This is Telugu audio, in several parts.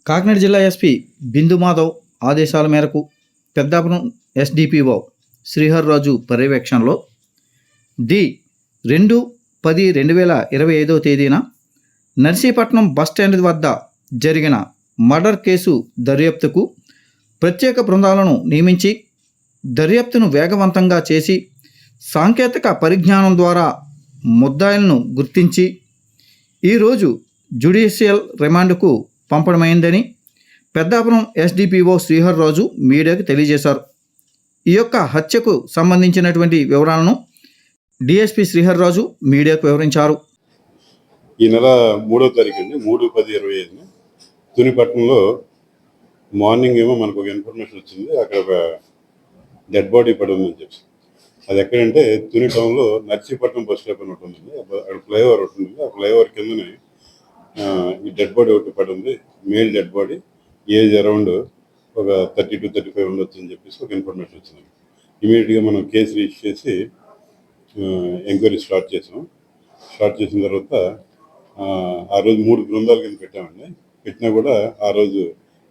కాకినాడ జిల్లా ఎస్పీ బిందు మాధవ్ ఆదేశాల మేరకు పెద్దాపురం ఎస్డిపిఓ శ్రీహర్రాజు పర్యవేక్షణలో ది 2/10/2025 తేదీన నర్సీపట్నం బస్టాండ్ వద్ద జరిగిన మర్డర్ కేసు దర్యాప్తుకు ప్రత్యేక బృందాలను నియమించి దర్యాప్తును వేగవంతంగా చేసి సాంకేతిక పరిజ్ఞానం ద్వారా ముద్దాయిలను గుర్తించి ఈరోజు జ్యుడిషియల్ రిమాండ్కు పంపడమైందని పెద్దాపురం ఎస్డిపిఓ శ్రీహర్రాజు మీడియాకు తెలియజేశారు. ఈ యొక్క హత్యకు సంబంధించినటువంటి వివరాలను డిఎస్పీ శ్రీహర్రాజు మీడియాకు వివరించారు. ఈ నెల 3వ తారీఖు అండి, 3/10/25 తునిపట్నంలో మార్నింగ్ ఏమో మనకు ఒక ఇన్ఫర్మేషన్ వచ్చింది. అక్కడ ఒక డెడ్ బాడీ పడి ఉందని చెప్పి. అది ఎక్కడంటే తుని టౌన్లో నర్సీపట్నం బస్ స్టాప్ అని ఒకటి ఉందండి. అక్కడ ఫ్లైఓవర్ ఒకటి ఉంది. ఆ ఫ్లైఓవర్ కిందనే ఈ డెడ్ బాడీ ఒకటి పడి ఉంది. Male dead body, age around ఒక 30 to 35 ఉండొచ్చు అని చెప్పేసి ఒక ఇన్ఫర్మేషన్ వచ్చింది. ఇమీడియట్గా మనం కేసు రిజిస్టర్ చేసి ఎంక్వైరీ స్టార్ట్ చేసాం. స్టార్ట్ చేసిన తర్వాత ఆ రోజు 3 బృందాల కింద పెట్టామండి. పెట్టినా కూడా ఆ రోజు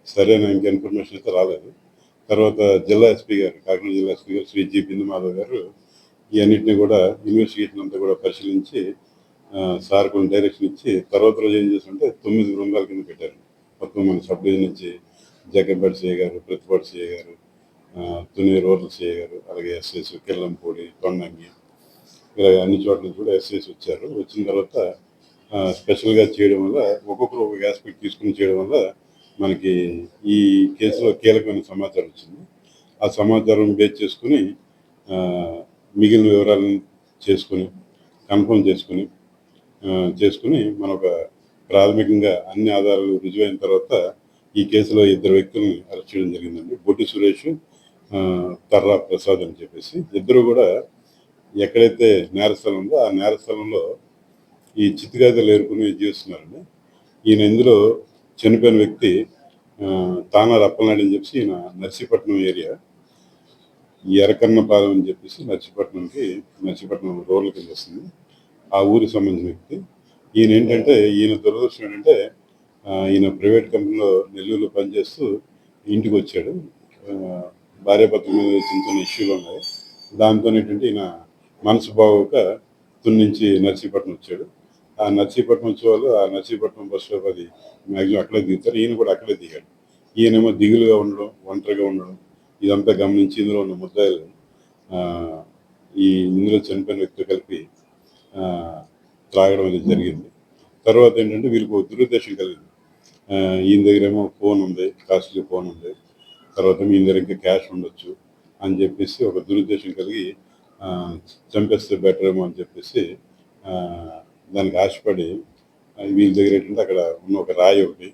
సరైన ఇంకా ఇన్ఫర్మేషన్ అయితే రాలేదు. తర్వాత జిల్లా ఎస్పీ గారు, కాకినాడ జిల్లా ఎస్పీ గారు శ్రీ జి బిందు మాధవ్ గారు ఈ అన్నింటినీ కూడా ఇన్వెస్టిగేషన్ అంతా కూడా పరిశీలించి సార్ కొన్ని డైరెక్షన్ ఇచ్చి తర్వాత రోజు ఏం చేస్తుంటే 9 బృందాల కింద పెట్టారు. మొత్తం మన సబ్ డివిజన్ నుంచి జగన్పేట సిఐ గారు, ప్రతిపాటి సిఐ గారు, తుని రూరల్ సిఐ గారు, అలాగే ఎస్ఐస్ కిల్లంపూడి, తొండంగి, ఇలా అన్ని చోట్ల నుంచి కూడా ఎస్ఐస్ వచ్చారు. వచ్చిన తర్వాత స్పెషల్గా చేయడం వల్ల ఒక్కొక్కరు ఒక్కొక్క ఆస్పెక్ట్ తీసుకుని చేయడం వల్ల మనకి ఈ కేసులో కీలకమైన సమాచారం వచ్చింది. ఆ సమాచారం బేస్ చేసుకుని మిగిలిన వివరాలను కన్ఫర్మ్ చేసుకుని మన ఒక ప్రాథమికంగా అన్ని ఆధారాలు రుజువైన తర్వాత ఈ కేసులో 2 వ్యక్తులను అరెస్ట్ చేయడం జరిగిందండి. బొట్టి సురేష్, తర్రా ప్రసాద్ అని చెప్పేసి. ఇద్దరు కూడా ఎక్కడైతే నేరస్థలం ఉందో ఆ నేరస్థలంలో ఈ చిత్తుగాజలు ఏరుకుని జీవిస్తున్నారండి. ఈయన ఇందులో చనిపోయిన వ్యక్తి తానారు అప్పలనాయుడు అని చెప్పేసి ఈయన నర్సీపట్నం ఏరియా, ఎర్రకన్నపాలెం అని చెప్పేసి నర్సీపట్నం రూరల్ కింద వస్తుంది. ఆ ఊరికి సంబంధించిన వ్యక్తి. ఈయన దురదృష్టం ఏంటంటే ఈయన ప్రైవేట్ కంపెనీలో నెల్లూరులో పనిచేస్తూ ఇంటికి వచ్చాడు. భార్యాభర్తల మీద చిన్న చిన్న ఇష్యూలు ఉన్నాయి. దాంతో ఏంటంటే ఈయన మనసు బాగోక తుని నుంచి నర్సీపట్నం వచ్చాడు. ఆ నర్సీపట్నం వచ్చే వాళ్ళు ఆ నర్సీపట్నం బస్ స్టాప్ అది మ్యాక్సిమం అక్కడే దిగుతారు. ఈయన కూడా అక్కడే దిగాడు. ఈయనేమో దిగులుగా ఉండడం, ఒంటరిగా ఉండడం ఇదంతా గమనించి ఇందులో ఉన్న ముద్దాయిలు ఇందులో చనిపోయిన వ్యక్తులు కలిపి త్రాగడం అనేది జరిగింది. తర్వాత ఏంటంటే వీళ్ళకి ఒక దురుద్దేశం కలిగింది. ఈయన దగ్గర ఏమో ఫోన్ ఉంది, కాస్ట్లీ ఫోన్ ఉంది, తర్వాత ఈయన దగ్గర ఇంకా క్యాష్ ఉండొచ్చు అని చెప్పేసి ఒక దురుద్దేశం కలిగి చంపేస్తే బెటర్ ఏమో అని చెప్పేసి దానికి ఆశపడి వీళ్ళ దగ్గర ఏంటంటే అక్కడ ఉన్న ఒక రాయి ఒకటి,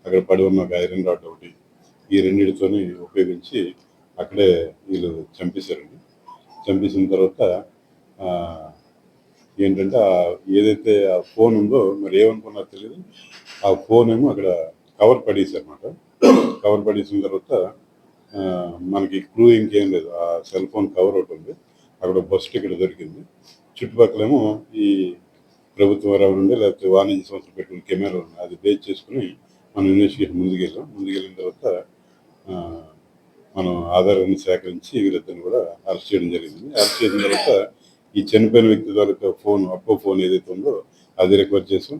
అక్కడ పడి ఉన్న ఒక ఐరన్ రాడ్ ఒకటి, ఈ రెండింటితోని ఉపయోగించి అక్కడే వీళ్ళు చంపేశారండి. చంపేసిన తర్వాత ఏంటంటే ఏదైతే ఆ ఫోన్ ఉందో మరి ఏమనుకున్నారో తెలియదు, ఆ ఫోన్ ఏమో అక్కడ కవర్ పడేసారన్నమాట. కవర్ పడేసిన తర్వాత మనకి క్లూ ఇంకేం లేదు. ఆ సెల్ ఫోన్ కవర్ ఒకటి ఉంది, అక్కడ బస్ టికెట్ దొరికింది. చుట్టుపక్కలేమో ఈ ప్రభుత్వం వరం ఉండే లేకపోతే వాణిజ్య సంస్థలు పెట్టుకున్న కెమెరా ఉంది. అది బేస్ చేసుకుని మనం ఇన్వెస్టిగేషన్ ముందుకెళ్ళిన తర్వాత మనం ఆధారాన్ని సేకరించి వీళ్ళిద్దరిని కూడా అరెస్ట్ చేయడం జరిగింది. అరెస్ట్ చేసిన తర్వాత ఈ చనిపోయిన వ్యక్తి తాలూకా అప్పో ఫోన్ ఏదైతే ఉందో అది రికవర్ చేసాం.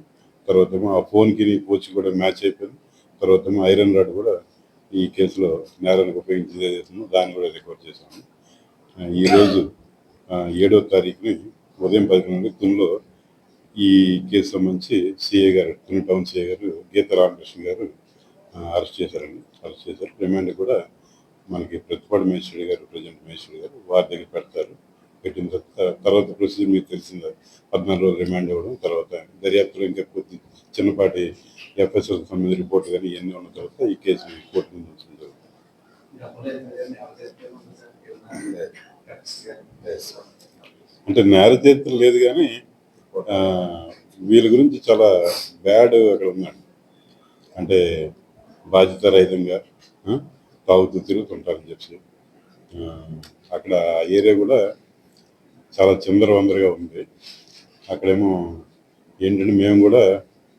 తర్వాత ఆ ఫోన్కి పోచి కూడా మ్యాచ్ అయిపోయింది. తర్వాత ఐరన్ రాడ్ కూడా ఈ కేసులో నేరానికి ఉపయోగించేది ఏదైతే ఉందో దాన్ని కూడా రికవర్ చేసాము. ఈరోజు 7వ తారీఖుని ఉదయం 10 నుండి తునిలో ఈ కేసు సంబంధించి సిఐ గారు, తుని టౌన్ సిఐ గారు గీత రామకృష్ణ గారు అరెస్ట్ చేశారు. రిమాండ్ కూడా మనకి ప్రతిపాడు మేజిస్ట్రేట్ గారు, ప్రజెంట్ మేజిస్ట్రేట్ గారు వారి దగ్గర పెడతారు. పెట్టిన తర్వాత ప్రొసీజర్ మీకు తెలిసిందా, 14 రోజులు రిమాండ్ ఇవ్వడం, తర్వాత దర్యాప్తులో ఇంకా కొద్ది చిన్నపాటి ఎఫ్ఎస్ఎల్ సంబంధించిన రిపోర్ట్ కానీ ఇవన్నీ ఉన్న తర్వాత ఈ కేసు కోర్టు ముందు ఉంచడం జరుగుతుంది. అంటే నేర చరిత్ర లేదు కానీ వీళ్ళ గురించి చాలా బ్యాడ్ అక్కడ ఉన్నాడు. అంటే బాధ్యత రహితంగా తాగుతూ తిరుగుతుంటారని చెప్పి అక్కడ ఏరియా కూడా చాలా చిందరవందరగా ఉంది. అక్కడేమో ఏంటంటే మేము కూడా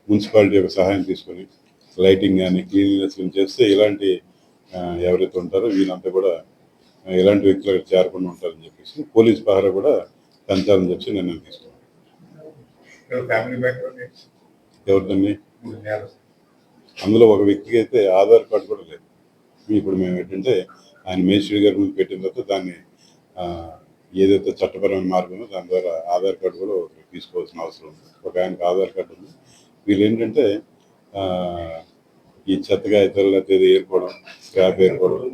మున్సిపాలిటీ యొక్క సహాయం తీసుకొని లైటింగ్ కానీ క్లీన్లీనెస్ కానీ చేస్తే ఇలాంటి ఎవరైతే ఉంటారో వీళ్ళంతా కూడా ఇలాంటి వ్యక్తులు అక్కడ చేరకుండా ఉంటారని చెప్పేసి పోలీస్ పహారా కూడా పెంచాలని చెప్పి నిర్ణయం తీసుకున్నాను. ఫ్యామిలీ బ్యాక్గ్రౌండ్ ఎవరిదండి? అందులో ఒక వ్యక్తికి అయితే ఆధార్ కార్డు కూడా లేదు. ఇప్పుడు మేము ఏంటంటే ఆయన మేస్త్రి గారి ముందు పెట్టిన తర్వాత దాన్ని ఏదైతే చట్టపరమైన మార్గం ఉందో దాని ద్వారా ఆధార్ కార్డు కూడా తీసుకోవాల్సిన అవసరం ఉంది. ఒక ఆయనకు ఆధార్ కార్డు ఉంది. వీళ్ళు ఏంటంటే ఈ చెత్తగా ఇతరుల ఏర్పడడం, స్క్రాప్ ఏర్పడడం,